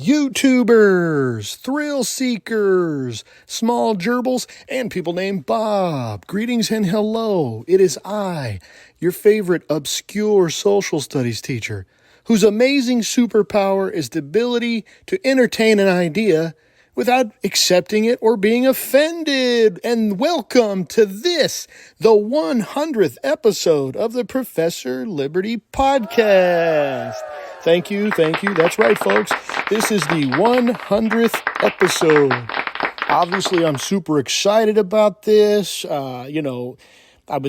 YouTubers, thrill seekers, small gerbils, and people named Bob. Greetings and hello. It is I, your favorite obscure social studies teacher, whose amazing superpower is the ability to entertain an idea without accepting it or being offended. And welcome to this, the 100th episode of the Professor Liberty Podcast. Thank you. That's right, folks. This is the 100th episode. Obviously, I'm super excited about this. I've been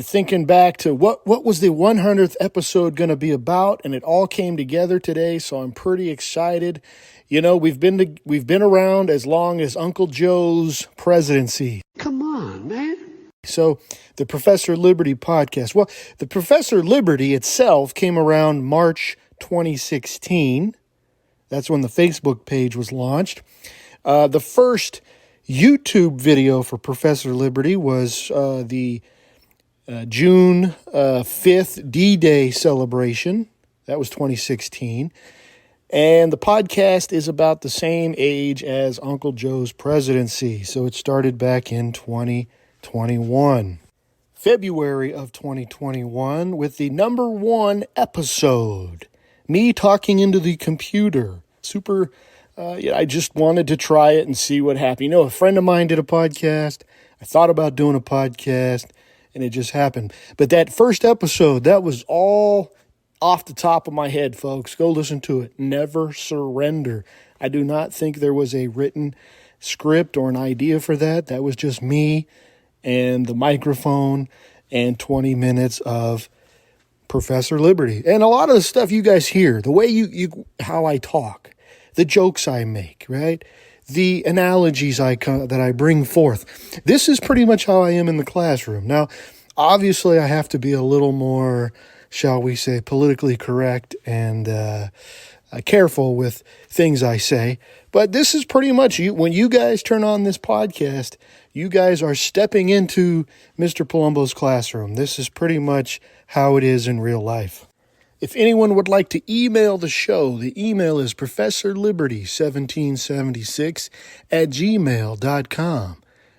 thinking back to what was the 100th episode going to be about, and it all came together today, so I'm pretty excited. You know, we've been around as long as Uncle Joe's presidency. Come on, man. So, the Professor Liberty Podcast. Well, the Professor Liberty itself came around March 2016. That's when the Facebook page was launched. The first YouTube video for Professor Liberty was the June 5th D-Day celebration. That was 2016. And the podcast is about the same age as Uncle Joe's presidency. So it started back in 2021. February of 2021 with the number 1 episode. Me talking into the computer. I just wanted to try it and see what happened. You know, a friend of mine did a podcast. I thought about doing a podcast, and it just happened. But that first episode, that was all off the top of my head, folks. Go listen to it. Never surrender. I do not think there was a written script or an idea for that. That was just me and the microphone and 20 minutes of Professor Liberty. And a lot of the stuff you guys hear, the way how I talk, the jokes I make, right? The analogies that I bring forth. This is pretty much how I am in the classroom. Now, obviously, I have to be a little more, shall we say, politically correct and careful with things I say. But this is pretty much, when you guys turn on this podcast, you guys are stepping into Mr. Palumbo's classroom. This is pretty much how it is in real life. If anyone would like to email the show, the email is professorliberty1776@gmail.com.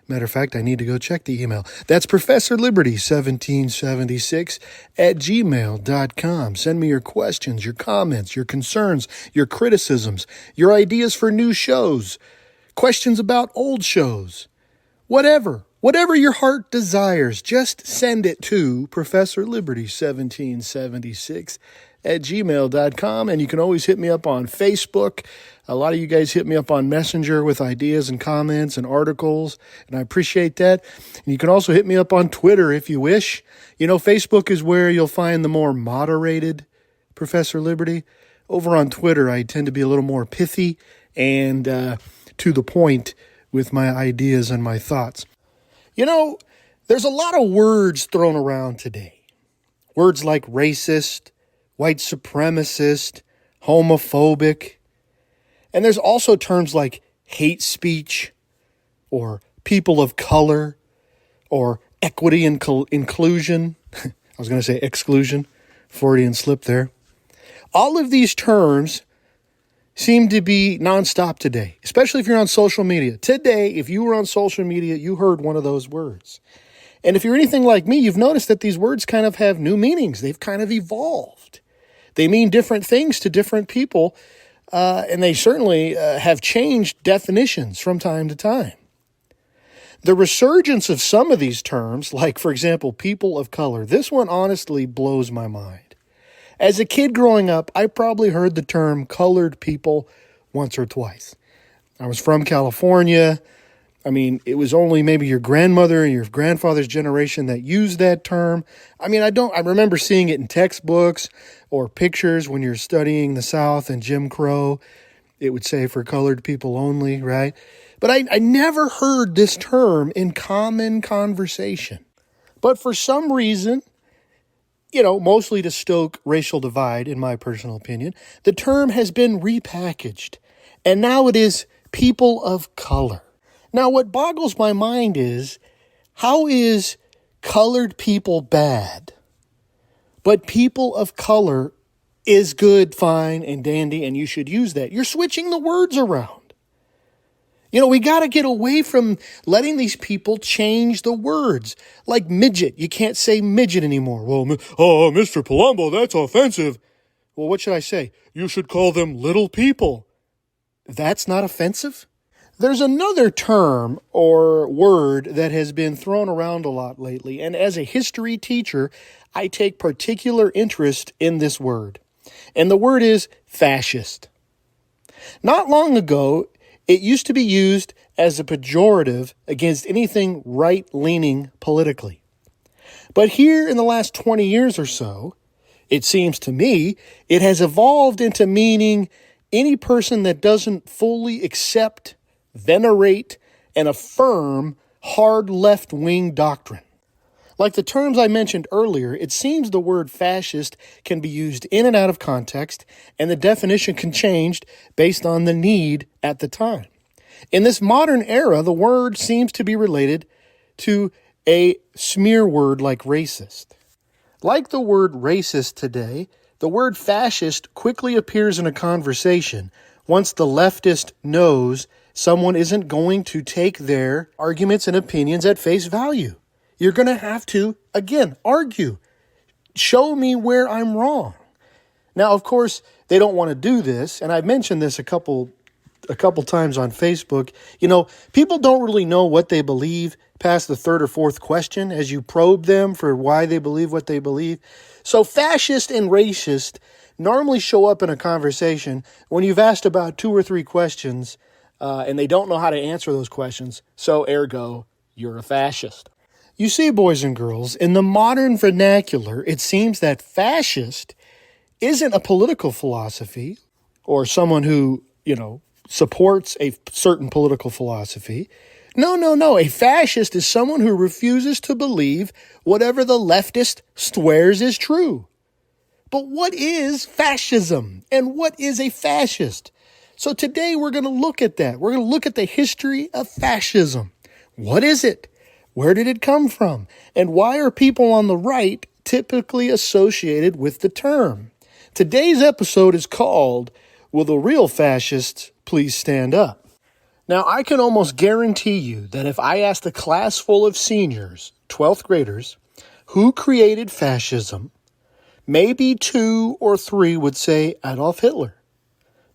Matter of fact, I need to go check the email. That's professorliberty1776@gmail.com. Send me your questions, your comments, your concerns, your criticisms, your ideas for new shows, questions about old shows, whatever your heart desires, just send it to professorliberty1776@gmail.com. And you can always hit me up on Facebook. A lot of you guys hit me up on Messenger with ideas and comments and articles, and I appreciate that. And you can also hit me up on Twitter if you wish. You know, Facebook is where you'll find the more moderated Professor Liberty. Over on Twitter, I tend to be a little more pithy and to the point with my ideas and my thoughts. You know, there's a lot of words thrown around today. Words like racist, white supremacist, homophobic. And there's also terms like hate speech or people of color or equity and inclusion. I was going to say exclusion. Freudian slip there. All of these terms seem to be nonstop today, especially if you're on social media. Today, if you were on social media, you heard one of those words. And if you're anything like me, you've noticed that these words kind of have new meanings. They've kind of evolved. They mean different things to different people, and they certainly have changed definitions from time to time. The resurgence of some of these terms, like, for example, people of color, this one honestly blows my mind. As a kid growing up, I probably heard the term colored people once or twice. I was from California. I mean, it was only maybe your grandmother and your grandfather's generation that used that term. I mean, I remember seeing it in textbooks or pictures when you're studying the South and Jim Crow. It would say for colored people only, right? But I never heard this term in common conversation. But for some reason, mostly to stoke racial divide, in my personal opinion, the term has been repackaged. And now it is people of color. Now, what boggles my mind is, how is colored people bad, but people of color is good, fine, and dandy, and you should use that. You're switching the words around. We got to get away from letting these people change the words. Like midget. You can't say midget anymore. Well, Mr. Palumbo, that's offensive. Well, what should I say? You should call them little people. That's not offensive? There's another term or word that has been thrown around a lot lately, and as a history teacher, I take particular interest in this word. And the word is fascist. Not long ago, it used to be used as a pejorative against anything right-leaning politically. But here in the last 20 years or so, it seems to me, it has evolved into meaning any person that doesn't fully accept, venerate, and affirm hard left-wing doctrine. Like the terms I mentioned earlier, it seems the word fascist can be used in and out of context, and the definition can change based on the need at the time. In this modern era, the word seems to be related to a smear word like racist. Like the word racist today, the word fascist quickly appears in a conversation once the leftist knows someone isn't going to take their arguments and opinions at face value. You're going to have to, again, argue. Show me where I'm wrong. Now, of course, they don't want to do this, and I've mentioned this a couple times on Facebook. People don't really know what they believe past the third or fourth question as you probe them for why they believe what they believe. So fascist and racist normally show up in a conversation when you've asked about 2 or 3 questions and they don't know how to answer those questions. So ergo, you're a fascist. You see, boys and girls, in the modern vernacular, it seems that fascist isn't a political philosophy or someone who, supports a certain political philosophy. No. A fascist is someone who refuses to believe whatever the leftist swears is true. But what is fascism? And what is a fascist? So today we're going to look at that. We're going to look at the history of fascism. What is it? Where did it come from? And why are people on the right typically associated with the term? Today's episode is called, Will the Real Fascists Please Stand Up? Now, I can almost guarantee you that if I asked a class full of seniors, 12th graders, who created fascism, maybe 2 or 3 would say Adolf Hitler.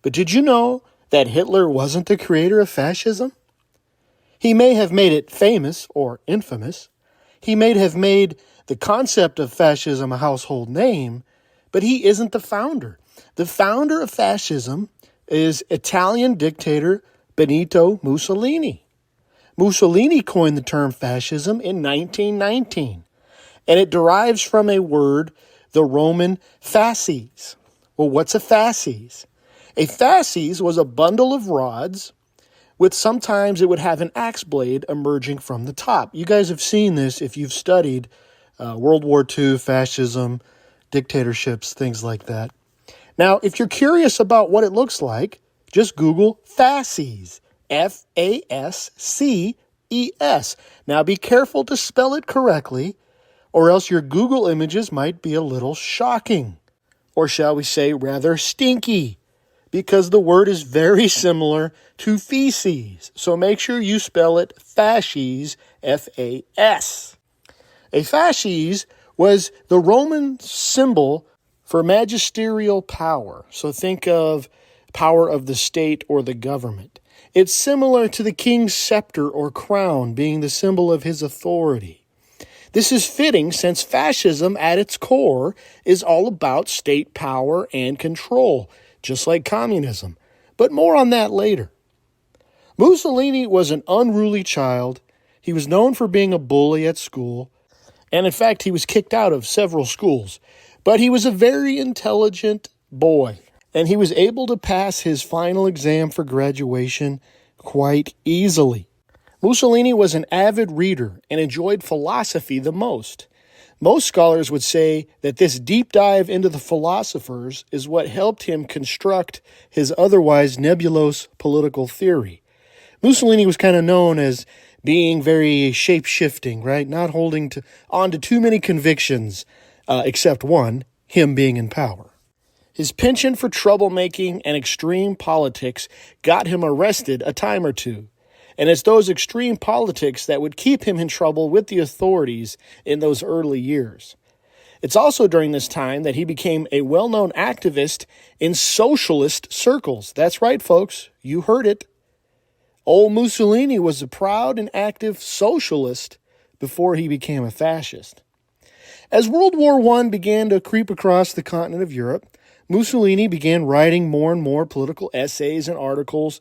But did you know that Hitler wasn't the creator of fascism? He may have made it famous or infamous. He may have made the concept of fascism a household name, but he isn't the founder. The founder of fascism is Italian dictator Benito Mussolini. Mussolini coined the term fascism in 1919, and it derives from a word, the Roman fasces. Well, what's a fasces? A fasces was a bundle of rods with sometimes it would have an axe blade emerging from the top. You guys have seen this if you've studied World War II, fascism, dictatorships, things like that. Now, if you're curious about what it looks like, just Google fasces, F-A-S-C-E-S. Now, be careful to spell it correctly, or else your Google images might be a little shocking, or shall we say rather stinky, because the word is very similar to feces. So make sure you spell it fasces, F-A-S. A fasces was the Roman symbol for magisterial power. So think of power of the state or the government. It's similar to the king's scepter or crown being the symbol of his authority. This is fitting since fascism at its core is all about state power and control, just like communism. But more on that later. Mussolini was an unruly child. He was known for being a bully at school. And in fact, he was kicked out of several schools. But he was a very intelligent boy. And he was able to pass his final exam for graduation quite easily. Mussolini was an avid reader and enjoyed philosophy the most. Most scholars would say that this deep dive into the philosophers is what helped him construct his otherwise nebulous political theory. Mussolini was kind of known as being very shape-shifting, right? Not holding on to too many convictions, except one, him being in power. His penchant for troublemaking and extreme politics got him arrested a time or two. And it's those extreme politics that would keep him in trouble with the authorities in those early years. It's also during this time that he became a well-known activist in socialist circles. That's right, folks. You heard it. Old Mussolini was a proud and active socialist before he became a fascist. As World War I began to creep across the continent of Europe, Mussolini began writing more and more political essays and articles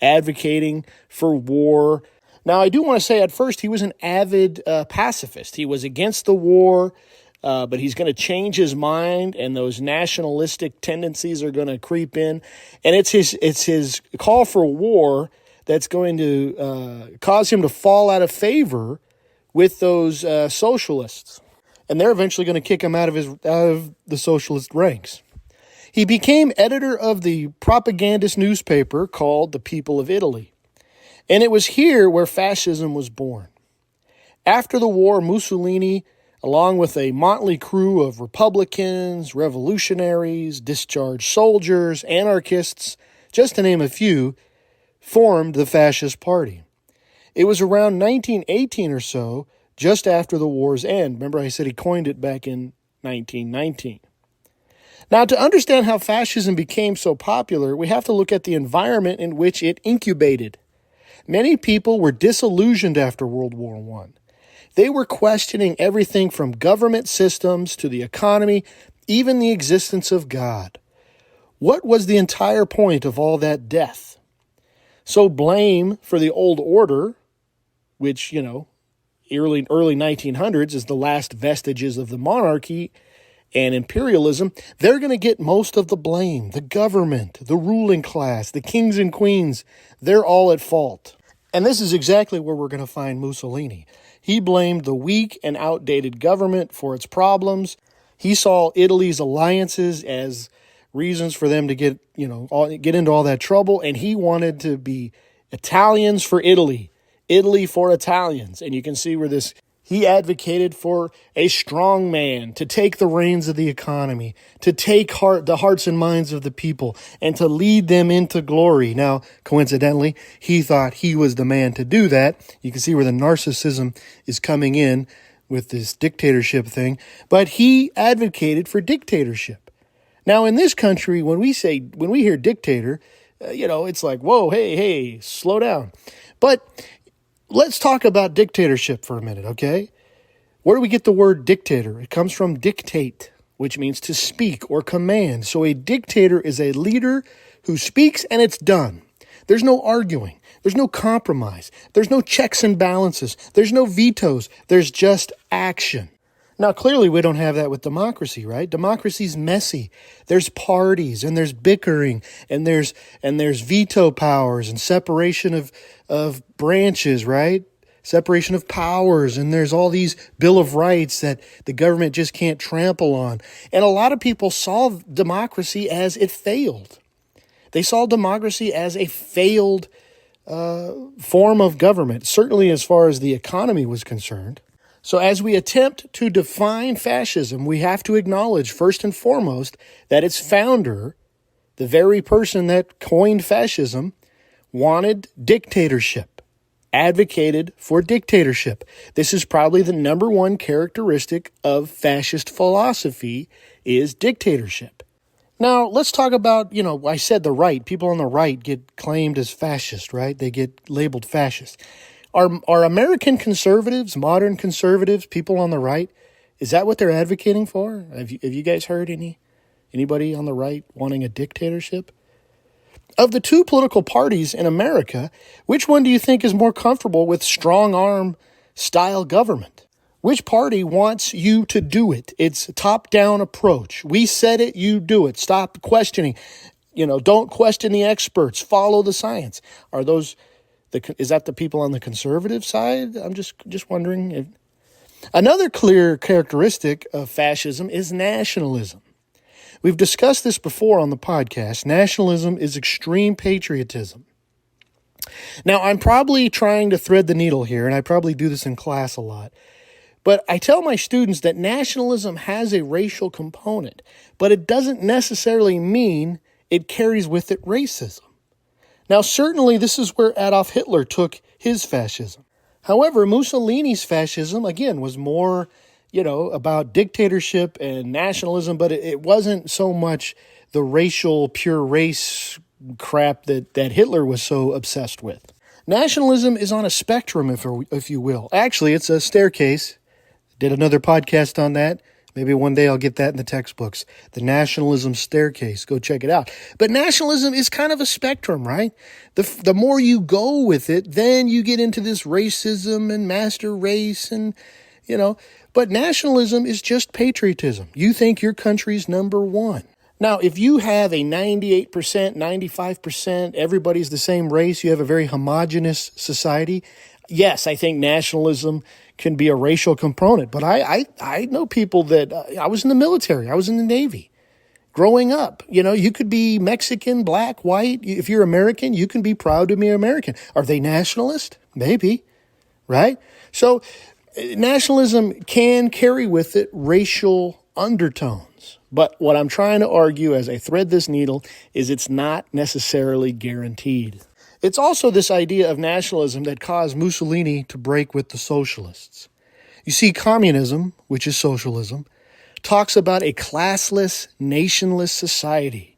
advocating for war. Now, I do want to say at first he was an avid pacifist. He was against the war, but he's going to change his mind, and those nationalistic tendencies are going to creep in. And it's his call for war that's going to cause him to fall out of favor with those socialists. And they're eventually going to kick him out of the socialist ranks. He became editor of the propagandist newspaper called The People of Italy. And it was here where fascism was born. After the war, Mussolini, along with a motley crew of Republicans, revolutionaries, discharged soldiers, anarchists, just to name a few, formed the Fascist Party. It was around 1918 or so, just after the war's end. Remember, I said he coined it back in 1919. Now, to understand how fascism became so popular, we have to look at the environment in which it incubated. Many people were disillusioned after World War I. They were questioning everything from government systems to the economy, even the existence of God. What was the entire point of all that death? So blame for the old order, which, early 1900s is the last vestiges of the monarchy and imperialism, they're going to get most of the blame. The government, the ruling class, the kings and queens, they're all at fault. And this is exactly where we're going to find Mussolini. He blamed the weak and outdated government for its problems. He saw Italy's alliances as reasons for them to get into all that trouble, and he wanted to be Italians for Italy, Italy for Italians. And you can see where he advocated for a strong man to take the reins of the economy, to take the hearts and minds of the people, and to lead them into glory. Now, coincidentally, he thought he was the man to do that. You can see where the narcissism is coming in with this dictatorship thing. But he advocated for dictatorship. Now, in this country, when we hear dictator, it's like, whoa, hey, slow down. But let's talk about dictatorship for a minute, okay? Where do we get the word dictator? It comes from dictate, which means to speak or command. So a dictator is a leader who speaks and it's done. There's no arguing. There's no compromise. There's no checks and balances. There's no vetoes. There's just action. Now, clearly, we don't have that with democracy, right? Democracy's messy. There's parties, and there's bickering, and there's veto powers, and separation of branches, right? Separation of powers, and there's all these Bill of Rights that the government just can't trample on. And a lot of people saw democracy as it failed. They saw democracy as a failed form of government, certainly as far as the economy was concerned. So as we attempt to define fascism, we have to acknowledge first and foremost that its founder, the very person that coined fascism, wanted dictatorship, advocated for dictatorship. This is probably the number one characteristic of fascist philosophy is dictatorship. Now, let's talk about, I said the right. People on the right get claimed as fascist, right? They get labeled fascist. Are American conservatives, modern conservatives, people on the right, is that what they're advocating for? Have you guys heard anybody on the right wanting a dictatorship? Of the two political parties in America, which one do you think is more comfortable with strong-arm style government? Which party wants you to do it? It's a top-down approach. We said it, you do it. Stop questioning. Don't question the experts. Follow the science. Is that the people on the conservative side? I'm just wondering. Another clear characteristic of fascism is nationalism. We've discussed this before on the podcast. Nationalism is extreme patriotism. Now, I'm probably trying to thread the needle here, and I probably do this in class a lot. But I tell my students that nationalism has a racial component, but it doesn't necessarily mean it carries with it racism. Now, certainly this is where Adolf Hitler took his fascism. However, Mussolini's fascism, again, was more, about dictatorship and nationalism, but it wasn't so much the racial, pure race crap that Hitler was so obsessed with. Nationalism is on a spectrum, if you will. Actually, it's a staircase. Did another podcast on that. Maybe one day I'll get that in the textbooks. The nationalism staircase. Go check it out. But nationalism is kind of a spectrum, right? The more you go with it, then you get into this racism and master race and, But nationalism is just patriotism. You think your country's number one. Now, if you have a 98%, 95%, everybody's the same race, you have a very homogenous society, yes, I think nationalism can be a racial component. But I know people that, I was in the military, I was in the Navy. Growing up, you could be Mexican, black, white. If you're American, you can be proud to be American. Are they nationalist? Maybe, right? So nationalism can carry with it racial undertones. But what I'm trying to argue as I thread this needle is it's not necessarily guaranteed. It's also this idea of nationalism that caused Mussolini to break with the socialists. You see, communism, which is socialism, talks about a classless, nationless society.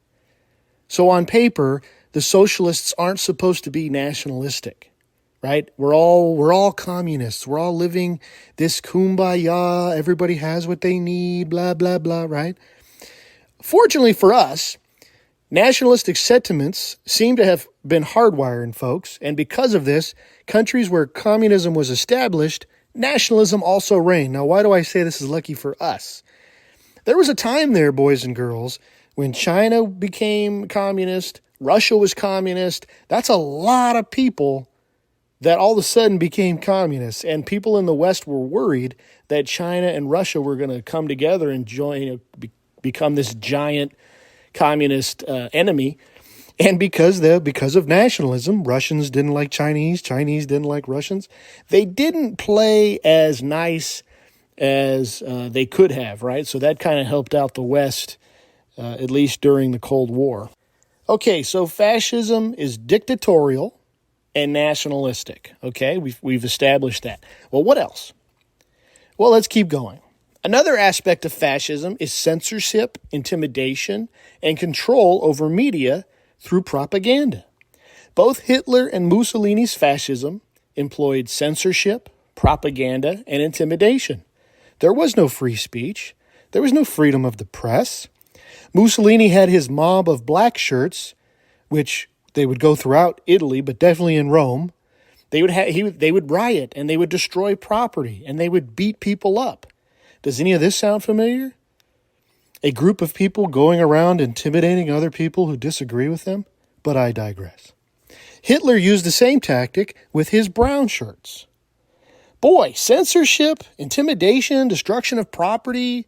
So on paper, the socialists aren't supposed to be nationalistic, right? We're all communists. We're all living this kumbaya, everybody has what they need, blah, blah, blah, right? Fortunately for us, nationalistic sentiments seem to have been hardwired in folks, and because of this, countries where communism was established, nationalism also reigned. Now, why do I say this is lucky for us? There was a time there, boys and girls, when China became communist, Russia was communist. That's a lot of people that all of a sudden became communists, and people in the West were worried that China and Russia were going to come together and become this giant communist enemy. And because of nationalism, Russians didn't like Chinese, Chinese didn't like Russians. They didn't play as nice as they could have, right? So that kind of helped out the West, at least during the Cold War. Okay, so fascism is dictatorial and nationalistic. Okay, we've established that. Well, what else? Well, let's keep going. Another aspect of fascism is censorship, intimidation, and control over media through propaganda. Both Hitler and Mussolini's fascism employed censorship, propaganda, and intimidation. There was no free speech. There was no freedom of the press. Mussolini had his mob of black shirts, which they would go throughout Italy, but definitely in Rome. They would riot, and they would destroy property, and they would beat people up. Does any of this sound familiar? A group of people going around intimidating other people who disagree with them? But I digress. Hitler used the same tactic with his brown shirts. Boy, censorship, intimidation, destruction of property,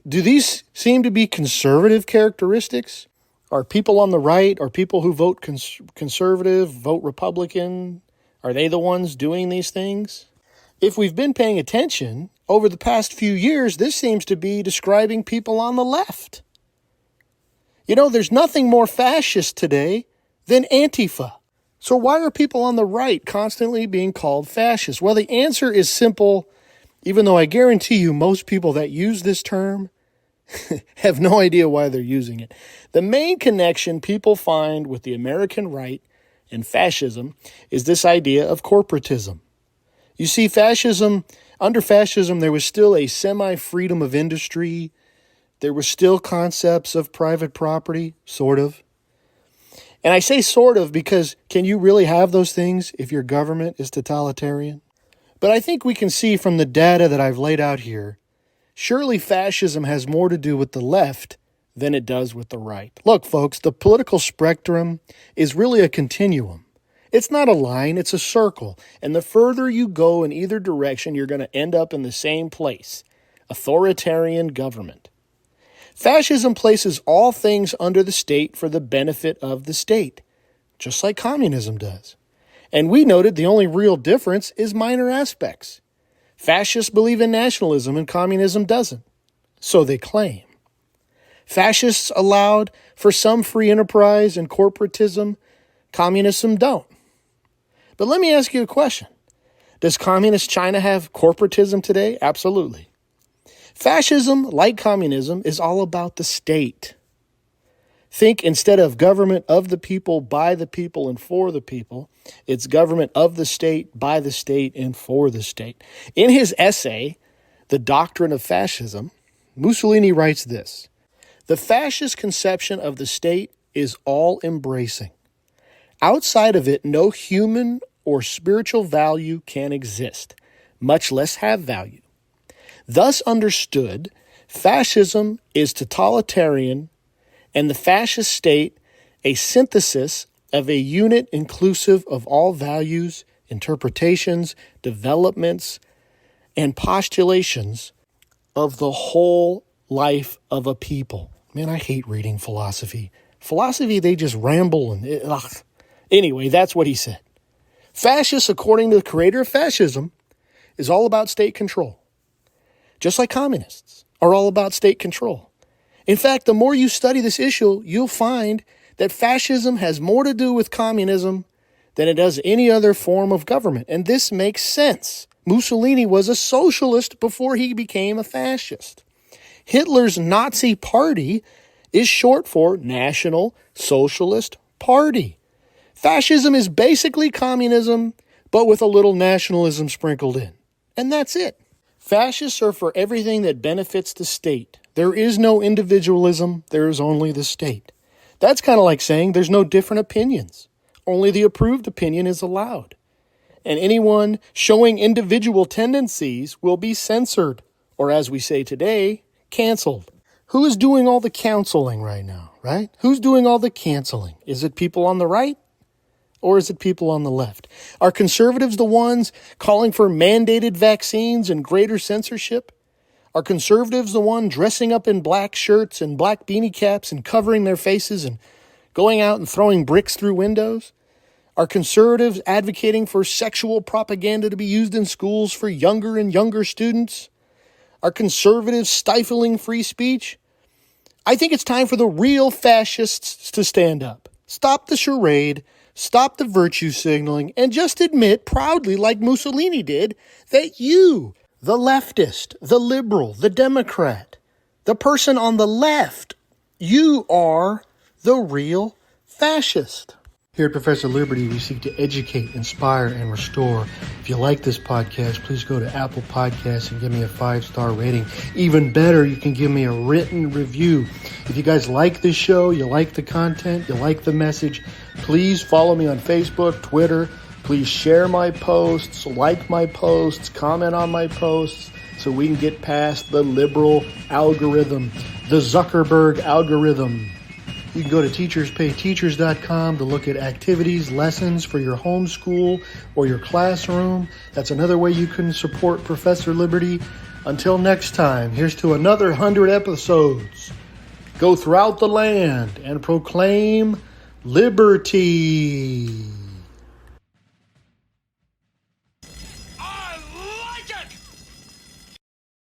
do these seem to be conservative characteristics? Are people on the right, or people who vote conservative, vote Republican, are they the ones doing these things? If we've been paying attention, over the past few years, this seems to be describing people on the left. There's nothing more fascist today than Antifa. So why are people on the right constantly being called fascist? Well, the answer is simple, even though I guarantee you most people that use this term have no idea why they're using it. The main connection people find with the American right and fascism is this idea of corporatism. You see, under fascism, there was still a semi-freedom of industry. There were still concepts of private property, sort of. And I say sort of because can you really have those things if your government is totalitarian? But I think we can see from the data that I've laid out here, surely fascism has more to do with the left than it does with the right. Look, folks, the political spectrum is really a continuum. It's not a line, it's a circle. And the further you go in either direction, you're going to end up in the same place. Authoritarian government. Fascism places all things under the state for the benefit of the state, just like communism does. And we noted the only real difference is minor aspects. Fascists believe in nationalism and communism doesn't. So they claim. Fascists allowed for some free enterprise and corporatism. Communism don't. But let me ask you a question. Does communist China have corporatism today? Absolutely. Fascism, like communism, is all about the state. Think instead of government of the people, by the people, and for the people, it's government of the state, by the state, and for the state. In his essay, The Doctrine of Fascism, Mussolini writes this: the fascist conception of the state is all-embracing. Outside of it, no human or spiritual value can exist, much less have value. Thus understood, fascism is totalitarian, and the fascist state a synthesis of a unit inclusive of all values, interpretations, developments, and postulations of the whole life of a people. Man, I hate reading philosophy. Philosophy, they just ramble and Anyway, that's what he said. Fascists, according to the creator of fascism, is all about state control. Just like communists are all about state control. In fact, the more you study this issue, you'll find that fascism has more to do with communism than it does any other form of government. And this makes sense. Mussolini was a socialist before he became a fascist. Hitler's Nazi party is short for National Socialist Party. Fascism is basically communism, but with a little nationalism sprinkled in. And that's it. Fascists are for everything that benefits the state. There is no individualism, there is only the state. That's kind of like saying there's no different opinions. Only the approved opinion is allowed. And anyone showing individual tendencies will be censored, or as we say today, canceled. Who is doing all the counseling right now, right? Who's doing all the canceling? Is it people on the right? Or is it people on the left? Are conservatives the ones calling for mandated vaccines and greater censorship? Are conservatives the one dressing up in black shirts and black beanie caps and covering their faces and going out and throwing bricks through windows? Are conservatives advocating for sexual propaganda to be used in schools for younger and younger students? Are conservatives stifling free speech? I think it's time for the real fascists to stand up. Stop the charade, stop the virtue signaling, and just admit proudly, like Mussolini did, that you, the leftist, the liberal, the Democrat, the person on the left, you are the real fascist. Here at Professor Liberty, we seek to educate, inspire, and restore. If you like this podcast, please go to Apple Podcasts and give me a 5-star rating. Even better, you can give me a written review. If you guys like this show, you like the content, you like the message, please follow me on Facebook, Twitter. Please share my posts, like my posts, comment on my posts so we can get past the liberal algorithm, the Zuckerberg algorithm. You can go to teacherspayteachers.com to look at activities, lessons for your homeschool or your classroom. That's another way you can support Professor Liberty. Until next time, here's to another 100 episodes. Go throughout the land and proclaim liberty.